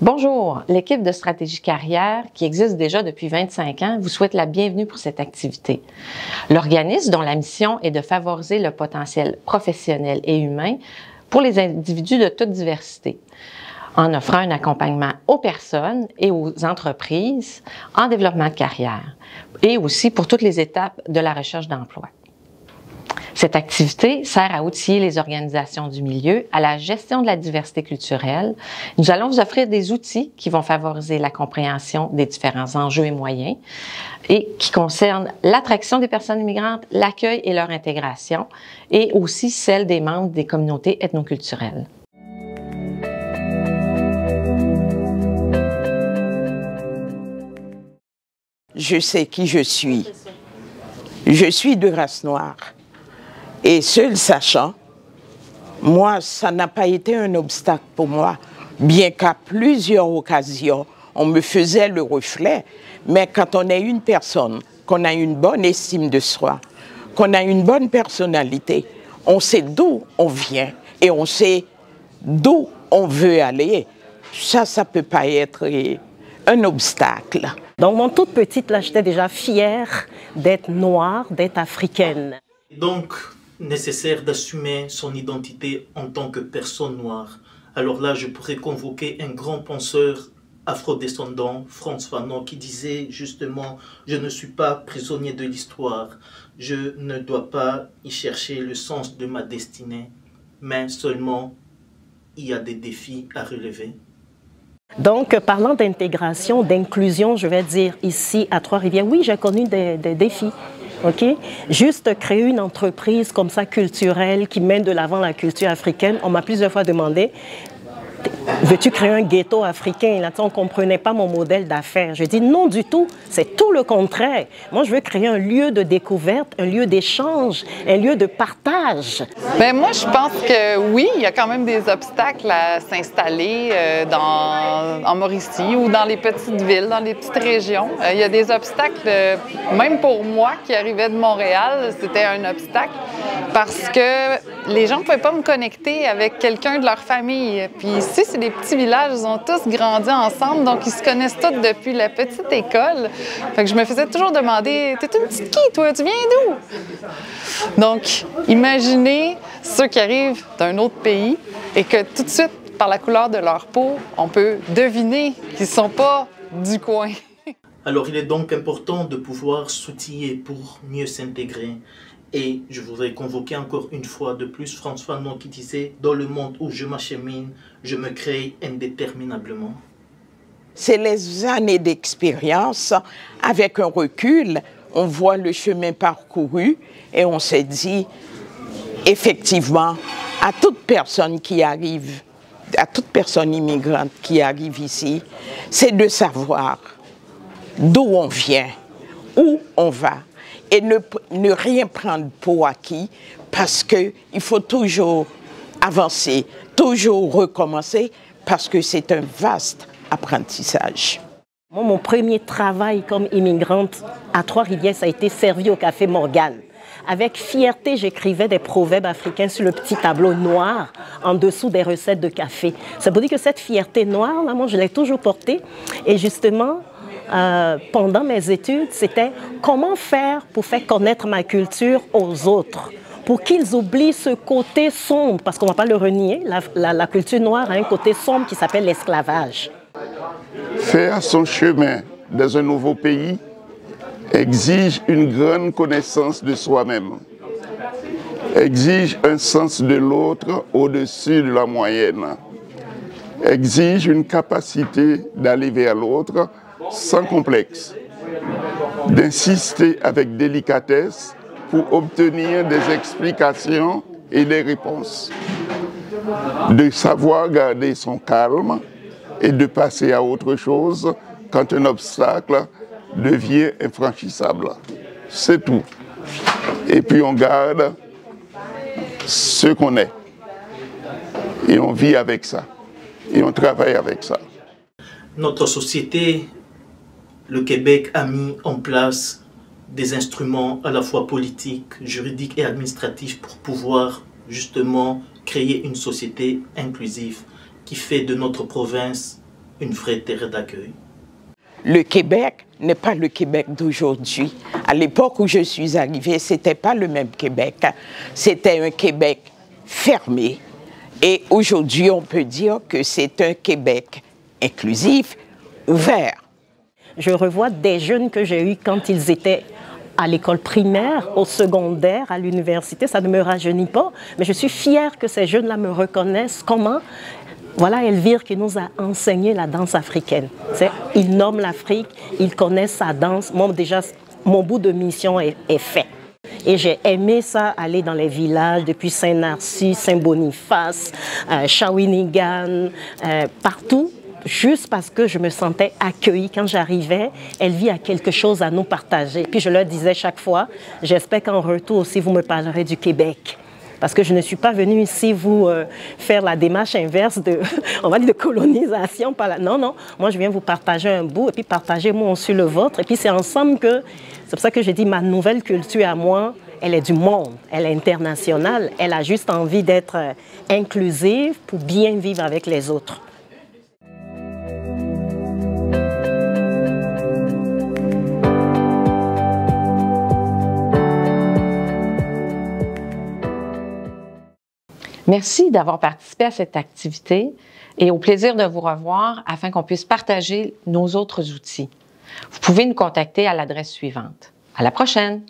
Bonjour, l'équipe de Stratégie Carrière, qui existe déjà depuis 25 ans, vous souhaite la bienvenue pour cette activité. L'organisme, dont la mission est de favoriser le potentiel professionnel et humain pour les individus de toute diversité, en offrant un accompagnement aux personnes et aux entreprises en développement de carrière, et aussi pour toutes les étapes de la recherche d'emploi. Cette activité sert à outiller les organisations du milieu à la gestion de la diversité culturelle. Nous allons vous offrir des outils qui vont favoriser la compréhension des différents enjeux et moyens et qui concernent l'attraction des personnes immigrantes, l'accueil et leur intégration, et aussi celle des membres des communautés ethnoculturelles. Je sais qui je suis. Je suis de race noire. Et seul sachant, moi, ça n'a pas été un obstacle pour moi, bien qu'à plusieurs occasions, on me faisait le reflet. Mais quand on est une personne, qu'on a une bonne estime de soi, qu'on a une bonne personnalité, on sait d'où on vient et on sait d'où on veut aller. Ça ne peut pas être un obstacle. Donc, mon toute petite, là, j'étais déjà fière d'être noire, d'être africaine. Donc, nécessaire d'assumer son identité en tant que personne noire. Alors là, je pourrais convoquer un grand penseur afrodescendant, Frantz Fanon, qui disait justement « Je ne suis pas prisonnier de l'histoire, je ne dois pas y chercher le sens de ma destinée, mais seulement il y a des défis à relever. » Donc, parlant d'intégration, d'inclusion, je vais dire ici à Trois-Rivières, oui, j'ai connu des défis. Okay? Juste créer une entreprise comme ça culturelle qui mène de l'avant la culture africaine, on m'a plusieurs fois demandé veux-tu créer un ghetto africain? Là, on ne comprenait pas mon modèle d'affaires. Je dis non du tout, c'est tout le contraire. Moi, je veux créer un lieu de découverte, un lieu d'échange, un lieu de partage. Bien, moi, je pense que oui, il y a quand même des obstacles à s'installer en Mauricie ou dans les petites villes, dans les petites régions. Il y a des obstacles, même pour moi qui arrivais de Montréal, c'était un obstacle parce que les gens ne pouvaient pas me connecter avec quelqu'un de leur famille. Puis ici, c'est des petits villages, ils ont tous grandi ensemble, donc ils se connaissent tous depuis la petite école. Fait que je me faisais toujours demander « T'es une petite qui, toi? Tu viens d'où? » Donc, imaginez ceux qui arrivent d'un autre pays et que tout de suite, par la couleur de leur peau, on peut deviner qu'ils ne sont pas du coin. Alors, il est donc important de pouvoir s'outiller pour mieux s'intégrer. Et je voudrais convoquer encore une fois de plus Frantz Fanon qui disait « Dans le monde où je m'achemine, je me crée indéterminablement ». C'est les années d'expérience. Avec un recul, on voit le chemin parcouru et on s'est dit, effectivement, à toute personne qui arrive, à toute personne immigrante qui arrive ici, c'est de savoir d'où on vient, où on va. Et ne rien prendre pour acquis parce qu'il faut toujours avancer, toujours recommencer parce que c'est un vaste apprentissage. Moi, mon premier travail comme immigrante à Trois-Rivières, ça a été servi au Café Morgane. Avec fierté, j'écrivais des proverbes africains sur le petit tableau noir en dessous des recettes de café. Ça veut dire que cette fierté noire, là, moi, je l'ai toujours portée. Et justement, pendant mes études, c'était comment faire pour faire connaître ma culture aux autres, pour qu'ils oublient ce côté sombre, parce qu'on ne va pas le renier, la culture noire a un côté sombre qui s'appelle l'esclavage. Faire son chemin dans un nouveau pays exige une grande connaissance de soi-même, exige un sens de l'autre au-dessus de la moyenne, exige une capacité d'aller vers l'autre sans complexe, d'insister avec délicatesse pour obtenir des explications et des réponses, de savoir garder son calme et de passer à autre chose quand un obstacle devient infranchissable. C'est tout. Et puis on garde ce qu'on est. Et on vit avec ça. Et on travaille avec ça. Notre société, le Québec, a mis en place des instruments à la fois politiques, juridiques et administratifs pour pouvoir justement créer une société inclusive qui fait de notre province une vraie terre d'accueil? Le Québec n'est pas le Québec d'aujourd'hui. À l'époque où je suis arrivée, ce n'était pas le même Québec. C'était un Québec fermé. Et aujourd'hui, on peut dire que c'est un Québec inclusif, ouvert. Je revois des jeunes que j'ai eus quand ils étaient à l'école primaire, au secondaire, à l'université. Ça ne me rajeunit pas, mais je suis fière que ces jeunes-là me reconnaissent. Comment? Voilà Elvire qui nous a enseigné la danse africaine. Ils nomment l'Afrique, ils connaissent sa danse. Moi, déjà, mon bout de mission est fait. Et j'ai aimé ça, aller dans les villages, depuis Saint-Narcisse, Saint-Boniface, Shawinigan, partout, juste parce que je me sentais accueillie. Quand j'arrivais, Elvie a quelque chose à nous partager. Puis je leur disais chaque fois, j'espère qu'en retour aussi, vous me parlerez du Québec. Parce que je ne suis pas venue ici vous faire la démarche inverse de, on va dire, de colonisation. Non, non. Moi, je viens vous partager un bout et puis partager moi aussi le vôtre. Et puis c'est ensemble que, c'est pour ça que j'ai dit, ma nouvelle culture à moi, elle est du monde, elle est internationale. Elle a juste envie d'être inclusive pour bien vivre avec les autres. Merci d'avoir participé à cette activité et au plaisir de vous revoir afin qu'on puisse partager nos autres outils. Vous pouvez nous contacter à l'adresse suivante. À la prochaine!